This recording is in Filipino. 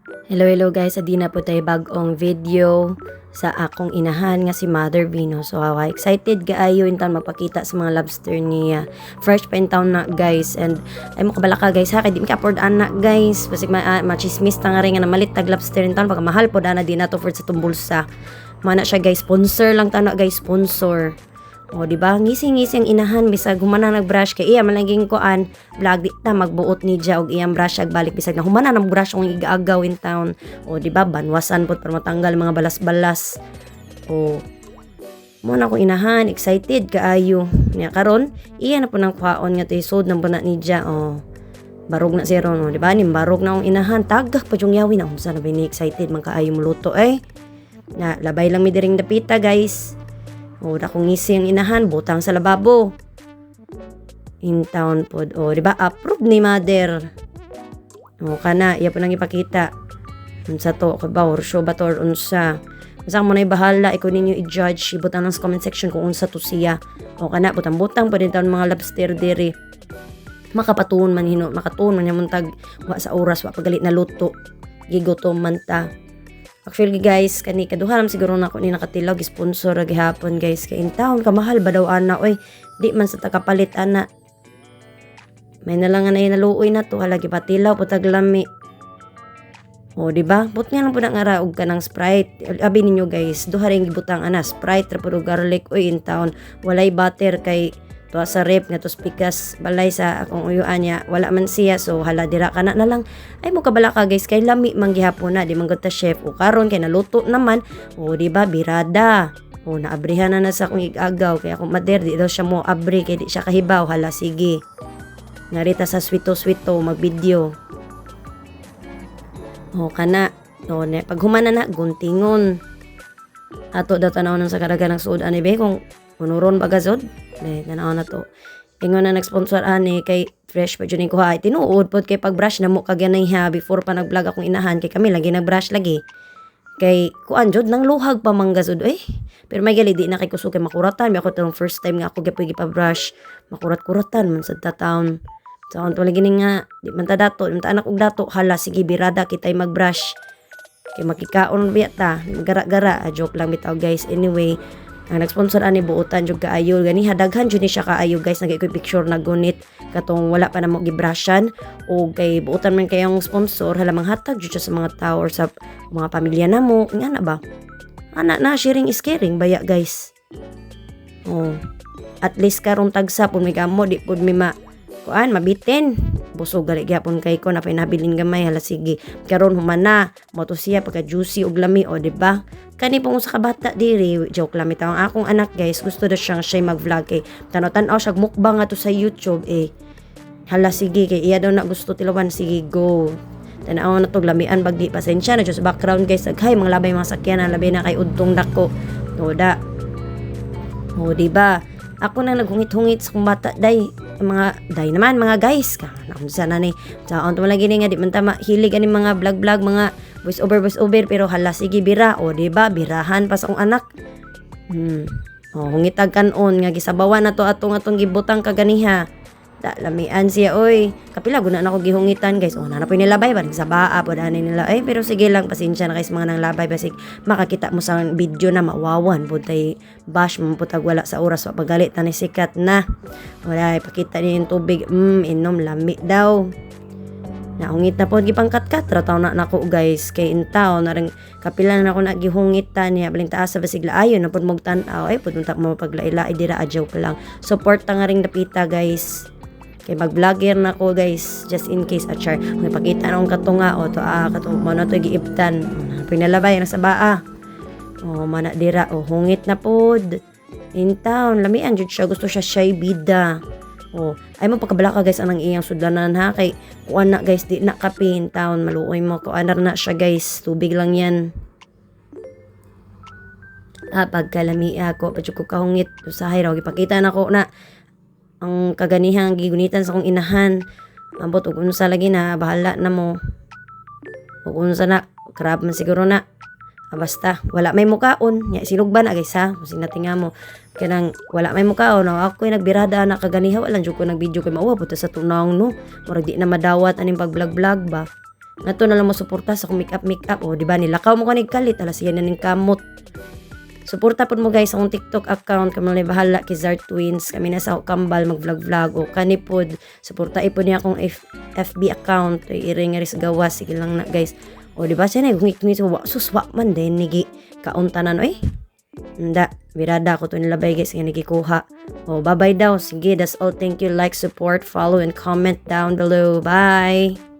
Hello guys, adi na po tayo bagong video sa akong inahan nga si Mother Vino. So excited gaayo in town magpakita sa mga lobster niya. Fresh pa in town na guys, and ay mo kabalaka guys ha, kay di mi ka-afford anak guys. Basig machismis ta nga rin nga na malit tag lobster in town, pagka mahal po na di na to for sa tumbulsa. Mana siya guys, sponsor lang tana guys, sponsor. O, di ba? Ngisi-ngisi ang inahan bisag humana nag-brush kay iya malaging koan vlog di ta magbuot ni ja og iyang brush ag balik bisag na humana nang brush ong igaagaw in town. O, di ba? Banwasan pud para matanggal mga balas-balas. O, mo na ko inahan, excited kaayo. Nya karon, iya na po nang kwaon nga tisod nang bana ni ja. O, barog na zero no, di ba? Nim barog na ang inahan, tagak pa yung yawi na unsa na ba ni excited man kaayo muluto Na labay lang mi diring dapita guys. O, akong ngisi ang inahan, butang sa lababo. In town pod. O, diba? Approve ni mother. O, kana. Iya po nang ipakita. Unsa to? Ba? Or show ba to? Or unsa? Masang mo na bahala. Ikaw ninyo i-judge. Ibutang lang sa comment section kung unsa to siya. O, kana. Butang-butang po din taon mga lobster diri. Makapatuon man hino. Makatuon man yung muntag. Wa sa oras. Wa pagalit na luto. Gigotom man ta. Actually guys, kani kaduha siguro na ako ni nakatilaw gisponsor ra gihapon guys kay in town kamahal ba daw ana oy di man sa takapalit ana. May nalangan na naluoy na to halagi patilaw putag lami. O di ba? But nga lang pud ang ara og kanang Sprite. Abi ninyo guys, duha ring gibutang ana Sprite ra pud garlic oy in town. Walay butter kay tuwa sa rep nga tos pikas balay sa akong uyuan niya wala man siya, so hala dira kana na lang ay mo kabala ka guys kay lami man gihapon na di man gud ta chef o karon kay naluto naman o di ba birada o naabrihan na sa akong igagaw kay akong mader di daw siya mo abri kay di siya kahibaw, hala sige narita sa swito mag-video o kana o ne pag humana na guntingon ato daw tanawon sa kadaganang suod ani be kung unuron bagazod tanaw na to. Ingon na nag-sponsor ani kay fresh pa dyan ko ha. Tinuod po kay pag-brush na mo kaganay ha before pa nag-vlog akong inahan kay kami lagi nag-brush lagi. Kay kuan jud nang luhag pa manggazod Pero may gali di na kay kuso kay makuratan. May ako itong first time nga ako gapay pa-brush. Makurat-kuratan man sa town. So ang tuwala gini nga di man ta dato, di man ta anak og dato, hala sige birada kitay mag-brush. Kay makikaon biya ta, gara-gara, joke lang bitaw guys. Anyway, ang nag-sponsor ani buutan jud kaayo gani hadaghan jud ni siya kaayo guys nagay ko picture na gunit katong wala pa namo gibrushan o kay buutan man kayong sponsor hala manghatag jud siya sa mga tao or sa mga pamilya namo nga na ba ana na sharing is caring baya guys. At least karon tagsa pud may gamo di pud mi kuan mabitin busog gali gyapon kay ko na pinabilin gamay, hala sige karon humana mo to siya pagka juicy og lami o di ba kani pong usa ka bata diri joke lang bitaw ang akong anak guys gusto daw siya mag-vlog kay tanaw-tanaw siya mukbang ato sa YouTube hala sige kay iya daw na gusto tilawan, sige go tanaw na to lamian bagdi pasensya na sa background guys aghay mga labay mga sakyanan labi na kay udtong dako toda o di ba ako na naghungit-hungit sa kong bata day naman mga guys ka naunsa na ni sa on lagi ni nga di man ta mahilig ani mga vlog mga voice over pero hala sige bira o di ba birahan pa sa akong anak hungitag kanon nga gisabawan na to atong gibutang kaganiha da lamian siya oy kapila guna na ako gihungitan guys na po nilabay ba sa baa po dani nila pero sige lang pasensya na guys mga nang labay basig makakita mo sa video na mawawan po tay bash mo putag wala sa oras wa pagalit na sikat na wala ipakita niya yung tubig inom lami daw naungit na po gipangkat-kat rataw na nako guys kay in town na rin kapila na ako nagihungitan niya baling taas sa basig laayo na pud mogtan-aw pud unta mo paglaila dira joke lang support ta nga ring dapita guys kay mag-vlogger na ko guys just in case char may pakita na akong katunga o to katung mo na to giiptan pinalabay na sa baa mana dira hungit na pod in town lamian jud siya gusto siya bida ay mo pagkabala ka guys anang iyang sudlanan ha kay kuan na guys di na kape in town maluoy mo kuan na siya guys tubig lang yan pagkalami ako padyo ko kahungit usahay raw gipakita na ko na ang kaganihang gigunitan sa kong inahan ambot ug unsa lagi na bahala na mo ug unsa na krab man siguro na basta wala may mukaon nya sinugban na guys ha kung sinatinga mo kanang wala may mukaon ako nagbirada na kaganiha wala jud ko nag video kay mauwa puta sa tunawng no murag di na madawat aning pag vlog ba Nato na lang mo suporta sa akong make up. O di ba nilakaw mo kanig kalit alas yan na ning kamot. Suporta po mo guys akong TikTok account, kami na bahala Kizar Twins, kami na sa kambal mag vlog o kanipod suporta ipon niya akong FB account iring nga sa gawas sige lang na guys. O di ba siya na gungit so suswa man din nigi kauntanan oy. Nda, birada ko to nilabay guys nga nagikuha. O bye bye daw. Sige, that's all. Thank you. Like, support, follow, and comment down below. Bye!